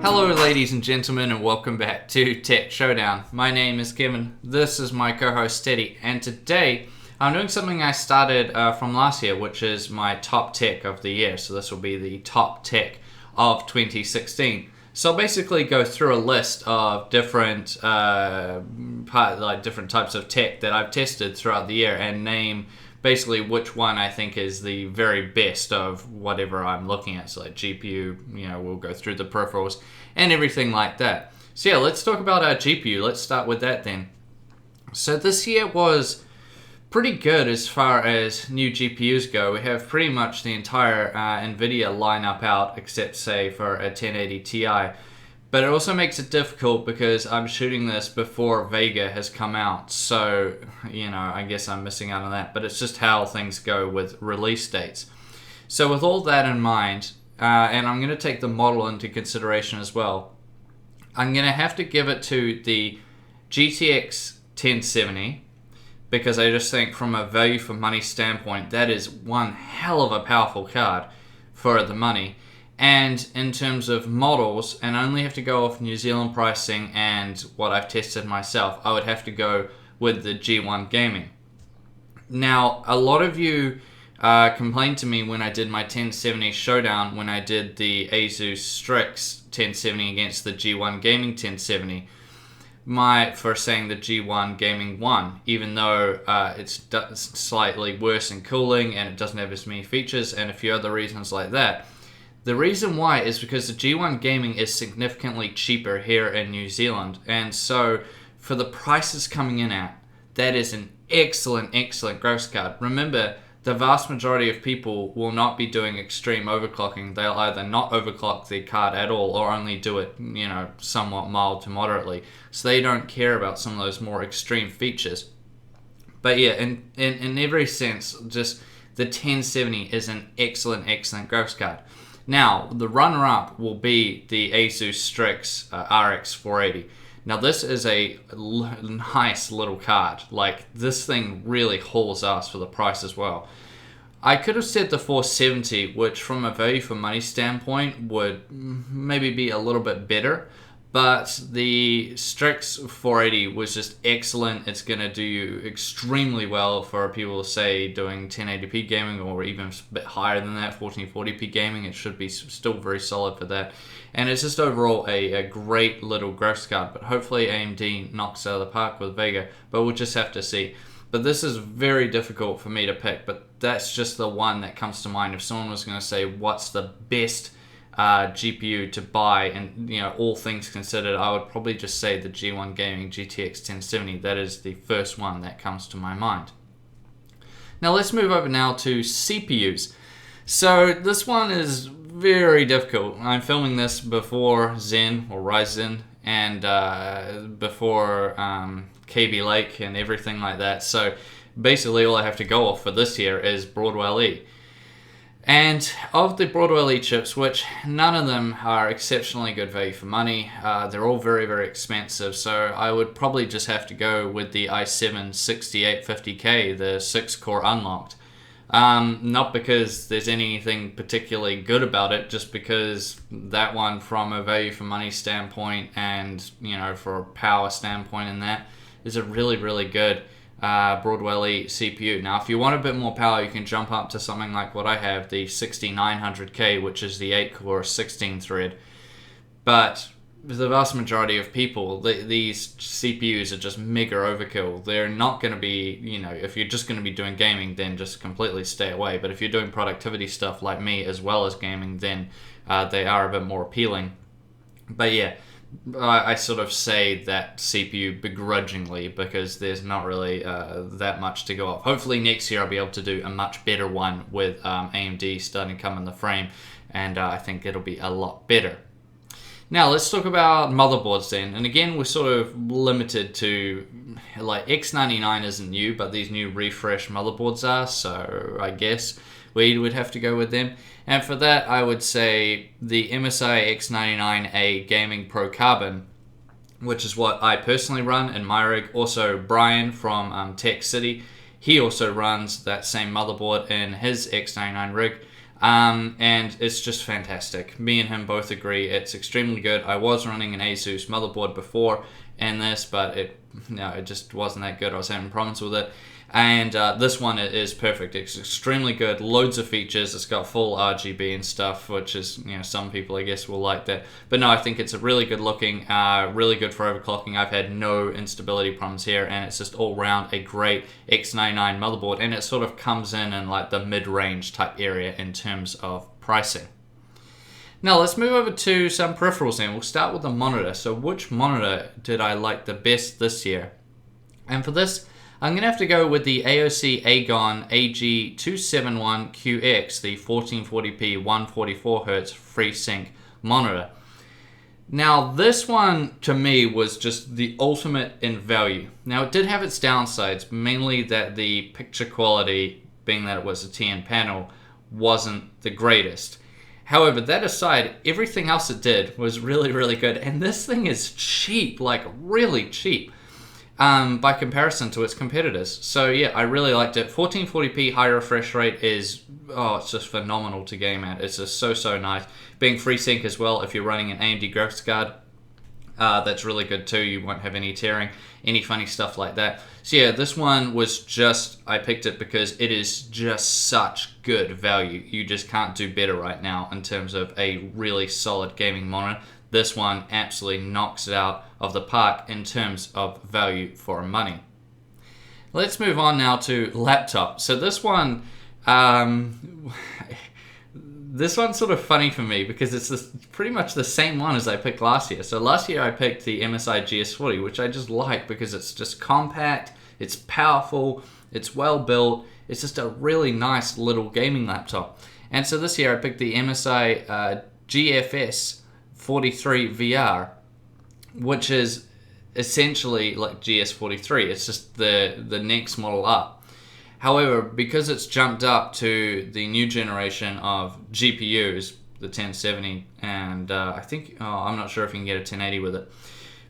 Hello ladies and gentlemen, and welcome back to Tech Showdown. My name is Kevin, this is my co-host Teddy, and today I'm doing something I started from last year, which is my top tech of the year. So this will be the top tech of 2016. So I'll basically go through a list of different different types of tech that I've tested throughout the year and name basically which one I think is the very best of whatever I'm looking at. So like GPU, we'll go through the peripherals and everything like that. So yeah, let's talk about our GPU. Let's start with that then. So this year was pretty good as far as new GPUs go. We have pretty much the entire NVIDIA lineup out, except say for a 1080 Ti. But it also makes it difficult because I'm shooting this before Vega has come out. So, I guess I'm missing out on that. But it's just how things go with release dates. So with all that in mind, and I'm going to take the model into consideration as well, I'm going to have to give it to the GTX 1070 because I just think from a value for money standpoint, that is one hell of a powerful card for the money. And in terms of models, and I only have to go off New Zealand pricing and what I've tested myself, I would have to go with the G1 Gaming. Now, a lot of you complained to me when I did my 1070 Showdown, when I did the Asus Strix 1070 against the G1 Gaming 1070, for saying the G1 Gaming won, even though it's slightly worse in cooling and it doesn't have as many features and a few other reasons like that. The reason why is because the G1 Gaming is significantly cheaper here in New Zealand, and so for the prices coming in at, that is an excellent graphics card. Remember, the vast majority of people will not be doing extreme overclocking. They'll either not overclock the card at all or only do it, somewhat mild to moderately. So they don't care about some of those more extreme features. But yeah, in every sense, just the 1070 is an excellent graphics card. Now, the runner-up will be the Asus Strix RX 480. Now, this is a nice little card. Like, this thing really hauls ass for the price as well. I could have said the 470, which from a value for money standpoint would maybe be a little bit better, but the Strix 480 was just excellent. It's going to do you extremely well for people, say, doing 1080p gaming or even a bit higher than that, 1440p gaming. It should be still very solid for that. And it's just overall a great little graphics card, but hopefully AMD knocks out of the park with Vega, but we'll just have to see. But this is very difficult for me to pick, but that's just the one that comes to mind. If someone was going to say what's the best GPU to buy, and all things considered, I would probably just say the G1 Gaming GTX 1070. That is the first one that comes to my mind. Now let's move over now to CPUs. So this one is very difficult. I'm filming this before Zen or Ryzen and before KB Lake and everything like that. So basically all I have to go off for this year is Broadwell E. And of the Broadwell E chips, which none of them are exceptionally good value for money, they're all very expensive, so I would probably just have to go with the i7 6850K, the 6-core unlocked. Not because there's anything particularly good about it, just because that one from a value for money standpoint and, for a power standpoint and that is a really good Broadwell E CPU. Now, if you want a bit more power, you can jump up to something like what I have, the 6900K, which is the 8-core 16-thread. But the vast majority of people, these CPUs are just mega overkill. They're not going to be, if you're just going to be doing gaming, then just completely stay away. But if you're doing productivity stuff like me as well as gaming, then they are a bit more appealing. But yeah, I sort of say that CPU begrudgingly because there's not really that much to go off. Hopefully next year I'll be able to do a much better one with AMD starting to come in the frame, and I think it'll be a lot better. Now let's talk about motherboards then, and again we're sort of limited to, like, X99 isn't new, but these new refresh motherboards are, so I guess we would have to go with them. And for that, I would say the MSI X99A Gaming Pro Carbon, which is what I personally run in my rig. Also, Brian from Tech City, he also runs that same motherboard in his X99 rig. And it's just fantastic. Me and him both agree it's extremely good. I was running an Asus motherboard before in this, but it just wasn't that good. I was having problems with it. And this one is perfect. It's extremely good. Loads of features. It's got full RGB and stuff, which is, some people I guess will like that. But no, I think it's a really good looking, really good for overclocking. I've had no instability problems here, and it's just all round a great X99 motherboard. And it sort of comes in like the mid-range type area in terms of pricing. Now let's move over to some peripherals, and we'll start with the monitor. So which monitor did I like the best this year? And for this, I'm going to have to go with the AOC Agon AG271QX, the 1440p 144Hz FreeSync monitor. Now this one to me was just the ultimate in value. Now it did have its downsides, mainly that the picture quality, being that it was a TN panel, wasn't the greatest. However, that aside, everything else it did was really, really good. And this thing is cheap, like really cheap. By comparison to its competitors. So yeah, I really liked it. 1440p high refresh rate is, it's just phenomenal to game at. It's just so nice. Being FreeSync as well, if you're running an AMD graphics card, that's really good too. You won't have any tearing, any funny stuff like that. So yeah, this one was just, I picked it because it is just such good value. You just can't do better right now in terms of a really solid gaming monitor. This one absolutely knocks it out of the park in terms of value for money. Let's move on now to laptop. So this one, this one's sort of funny for me because it's pretty much the same one as I picked last year. So last year I picked the MSI GS40, which I just like because it's just compact, it's powerful, it's well built, it's just a really nice little gaming laptop. And so this year I picked the MSI GFS 43 VR, which is essentially like GS43. It's just the next model up. However, because it's jumped up to the new generation of GPUs, the 1070, and I think, I'm not sure if you can get a 1080 with it,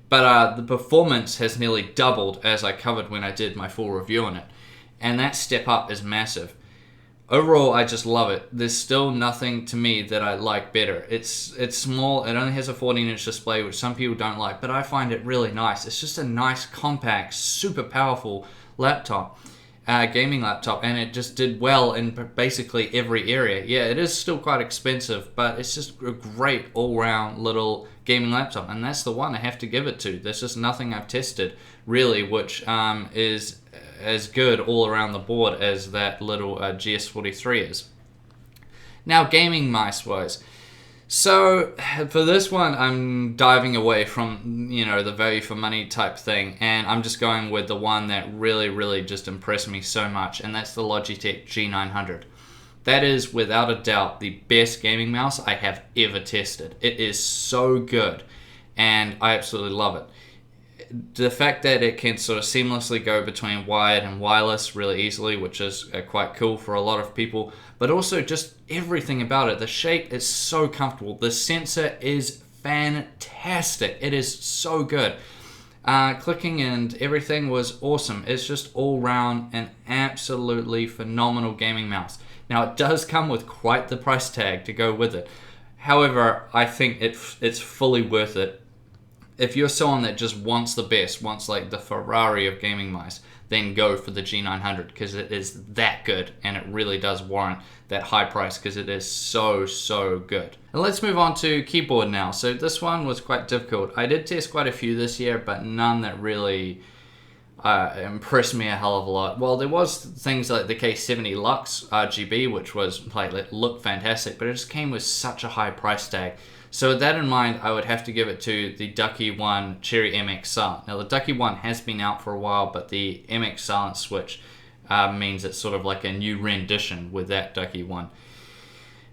but the performance has nearly doubled, as I covered when I did my full review on it. And that step up is massive. Overall, I just love it. There's still nothing to me that I like better. It's small. It only has a 14-inch display, which some people don't like, but I find it really nice. It's just a nice, compact, super powerful laptop, gaming laptop, and it just did well in basically every area. Yeah, it is still quite expensive, but it's just a great all-round little gaming laptop, and that's the one I have to give it to. There's just nothing I've tested, really, which is as good all around the board as that little GS43 is. Now, gaming mice wise, so for this one I'm diving away from the value for money type thing, and I'm just going with the one that really just impressed me so much, and that's the Logitech G900. That is without a doubt the best gaming mouse I have ever tested. It is so good and I absolutely love it. The fact that it can sort of seamlessly go between wired and wireless really easily, which is quite cool for a lot of people, but also just everything about it. The shape is so comfortable. The sensor is fantastic. It is so good. Clicking and everything was awesome. It's just all round an absolutely phenomenal gaming mouse. Now it does come with quite the price tag to go with it. However, I think it's fully worth it. If you're someone that just wants the best, wants like the Ferrari of gaming mice, then go for the G900 because it is that good and it really does warrant that high price because it is so good. And let's move on to keyboard now. So this one was quite difficult. I did test quite a few this year, but none that really impressed me a hell of a lot. Well, there was things like the K70 Lux RGB, which was like, it looked fantastic, but it just came with such a high price tag. So with that in mind, I would have to give it to the Ducky One Cherry MX Silent. Now the Ducky One has been out for a while, but the MX Silent switch means it's sort of like a new rendition with that Ducky One.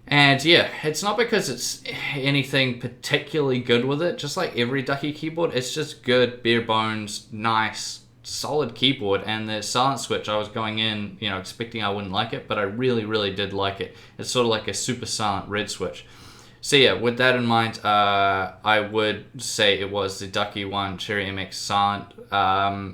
And yeah, it's not because it's anything particularly good with it, just like every Ducky keyboard, it's just good, bare bones, nice, solid keyboard. And the silent switch, I was going in, expecting I wouldn't like it, but I really did like it. It's sort of like a super silent red switch. So yeah, with that in mind, I would say it was the Ducky One Cherry MX Sound.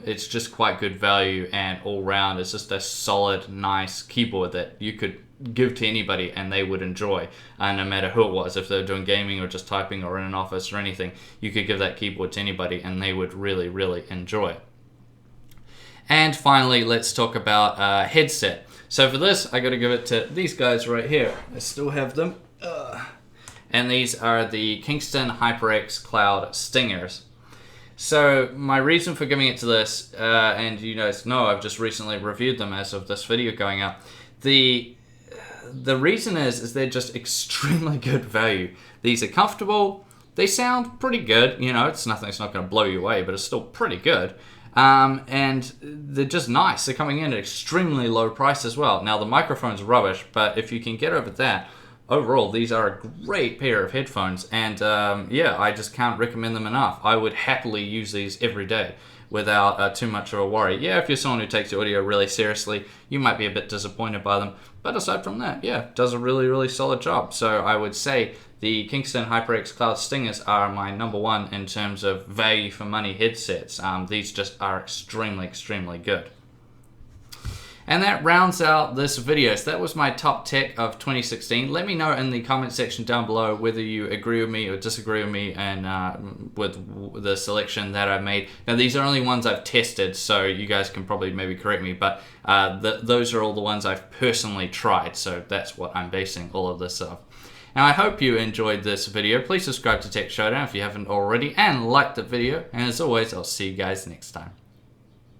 It's just quite good value, and all round it's just a solid, nice keyboard that you could give to anybody and they would enjoy, no matter who it was. If they're doing gaming or just typing or in an office or anything, you could give that keyboard to anybody and they would really, really enjoy it. And finally, let's talk about headset. So for this, I got to give it to these guys right here. I still have them. And these are the Kingston HyperX Cloud Stingers. So my reason for giving it to this, and you guys know I've just recently reviewed them as of this video going up. The reason is they're just extremely good value. These are comfortable. They sound pretty good. You know, it's nothing. It's not going to blow you away, but it's still pretty good. And they're just nice. They're coming in at extremely low price as well. Now the microphone's rubbish, but if you can get over that, overall these are a great pair of headphones. And yeah, I just can't recommend them enough. I would happily use these every day without too much of a worry. Yeah, if you're someone who takes your audio really seriously, you might be a bit disappointed by them. But aside from that, yeah, does a really, really solid job. So I would say the Kingston HyperX Cloud Stingers are my #1 in terms of value for money headsets. These just are extremely, extremely good. And that rounds out this video. So that was my top tech of 2016. Let me know in the comment section down below whether you agree with me or disagree with me and with the selection that I made. Now these are only ones I've tested, so you guys can probably maybe correct me, but those are all the ones I've personally tried, so that's what I'm basing all of this off. Now I hope you enjoyed this video. Please subscribe to Tech Showdown if you haven't already, and like the video. And as always, I'll see you guys next time.